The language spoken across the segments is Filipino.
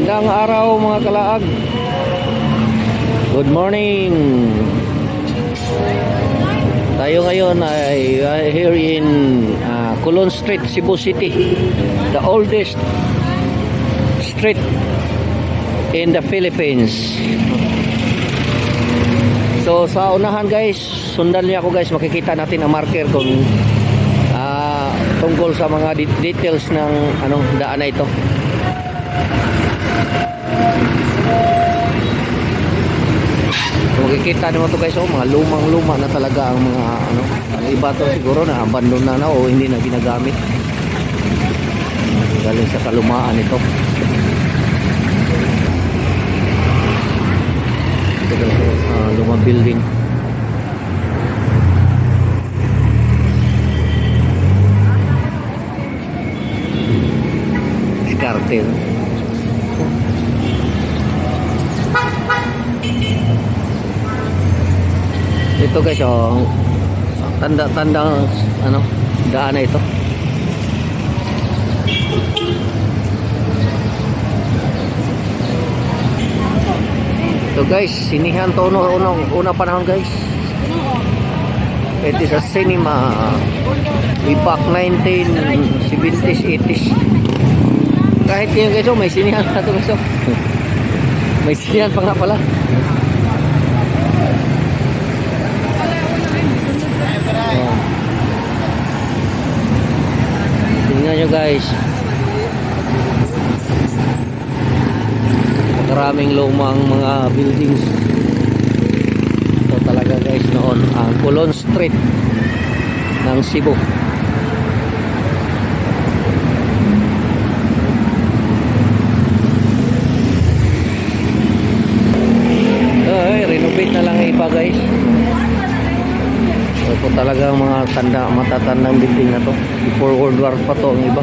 Magandang araw mga kalaag. Good morning. Tayo ngayon ay here in Colon Street, Cebu City. The oldest street in the Philippines. So sa unahan guys, sundan niyo ako guys, makikita natin ang marker kung tungkol sa mga details ng daan na ito. Makikita naman ito guys, mga lumang-luma na talaga ang mga ang iba to siguro na abandon na o hindi na ginagamit. Galing sa kalumaan ito. Ito lumang building. Kartel. Ito guys, tanda-tanda daan na ito. Ito guys, sinihan to una panahon guys. It is a cinema way back 1970s, 80s. Kahit yun guys, may sinihan na ito guys. May sinihan pa nga pala. Tingnan nyo guys, maraming lumang mga buildings. Ito talaga guys noon ang Colon Street ng Cebu. Renovate na lang iba guys. Ito talaga mga matatandang building na to. Before World War pa to ang iba.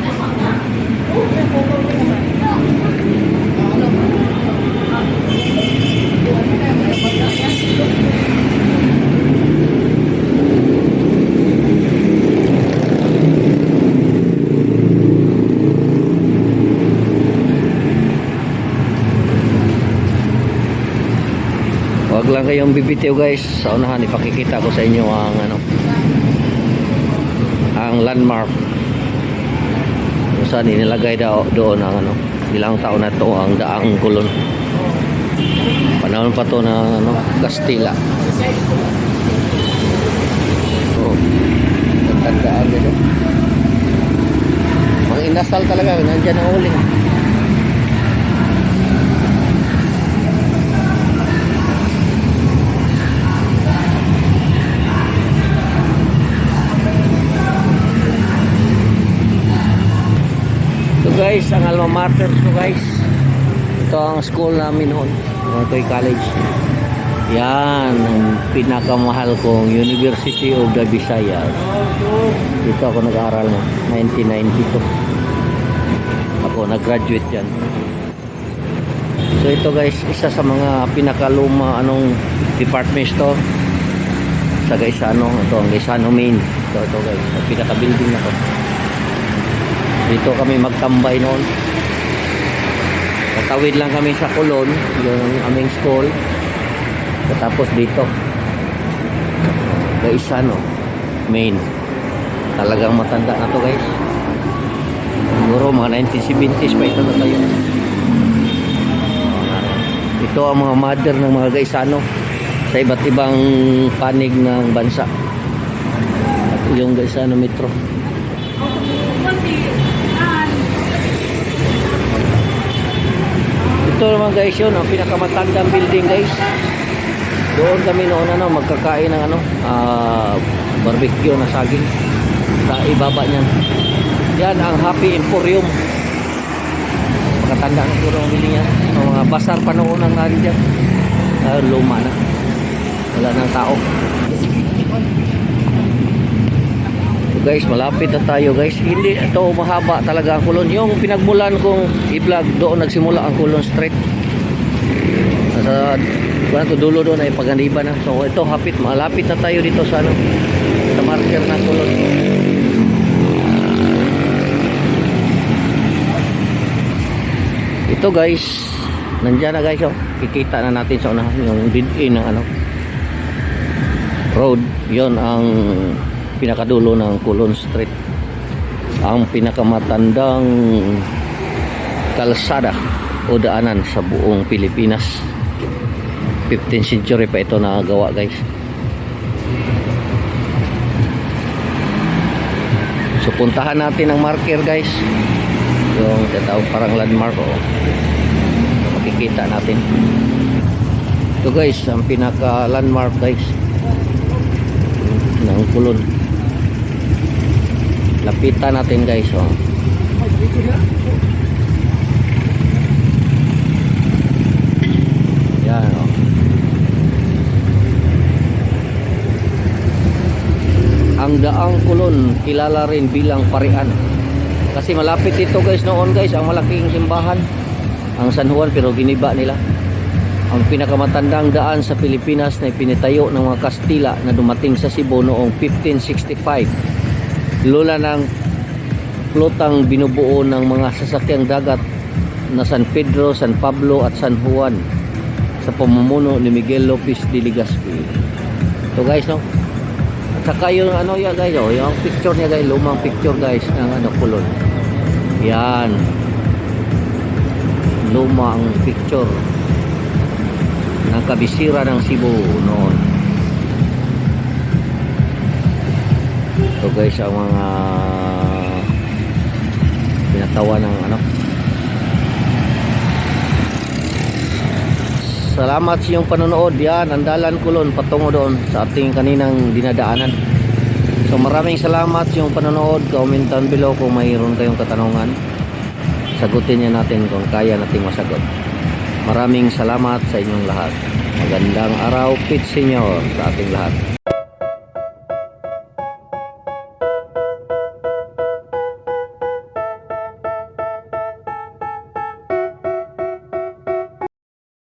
Wag lang kayong bibitiw guys. Sa unahan ipakikita ko sa inyo ang landmark kung saan inilagay doon ang ilang taon na to ang daang Colon. Panahon pa to na Kastila. So tandaan nito. Mga inasal talaga nandiyan ang uling. Guys, ang alma mater ko guys, ito ang school namin noon, Manotoy College. Yan ang pinakamahal kong University of the Visayas. Dito ako nag-aaral na 1992 ako nag-graduate yan. So ito guys, isa sa mga pinakaluma department store sa Gaisano. Ito ang Gaisano main. Ito guys, ang pinaka-building na to. Dito kami magtambay noon. Tatawid lang kami sa Colon, yung aming school. Tapos dito Gaisano main. Talagang matanda na to guys. Siguro mga 1970s pa ito na tayo. Ito ang mga mother ng mga Gaisano sa iba't ibang panig ng bansa. Yung Gaisano Metro. Ito naman guys yun, ang pinakamatandang building guys. Doon kami noon magkakain ng barbecue na saging sa ibaba niyan. Yan ang Happy Emporium. Makatanda na siguro ang building yan. Ang mga basar pa noon ang narin dyan. Luma na. Wala nang tao. Guys, malapit na tayo guys. Hindi ito mahaba talaga ang Colon. Yung pinagmulan kong i-vlog, doon nagsimula ang Colon Street. Sa dulo doon ay Paganiban na. So ito malapit na tayo dito sa marker ng Colon. Ito guys, nandiyan na guys, oh. Kikita na natin sa unahan yung dead-end ng ano road. Yon ang pinakadulo ng Colon Street, ang pinakamatandang kalsada o daanan sa buong Pilipinas. 15th century pa ito nagawa guys. So puntahan natin ang marker guys, yung tatawag parang landmark, oh. Makikita natin ito guys, ang pinaka landmark guys ng Colon. Lapitan natin guys, oh. Yan, oh. Ang daang Colon kilala rin bilang Parian kasi malapit ito guys noon guys ang malaking simbahan, ang San Juan, pero giniba nila. Ang pinakamatandang daan sa Pilipinas na pinitayo ng mga Kastila na dumating sa Cebu noong 1565. Lula ng plotang binubuo ng mga sasakyang dagat na San Pedro, San Pablo at San Juan sa pamumuno ni Miguel Lopez de Legazpi. So guys, no? At saka yung ano yan guys, oh, yung picture niya guys, lumang picture guys ng ano Colon. Yan. Lumang picture ng kabisira ng Cebu noon. So guys, ang mga pinatawa ng ano. Salamat sa iyong panonood. Yan, Andalan Colon patungo doon sa ating kaninang dinadaanan. So maraming salamat sa iyong panonood. Comment down below kung mayroon kayong katanungan. Sagutin niya natin kung kaya nating masagot. Maraming salamat sa inyong lahat. Magandang araw, Pit Senyor, sa ating lahat.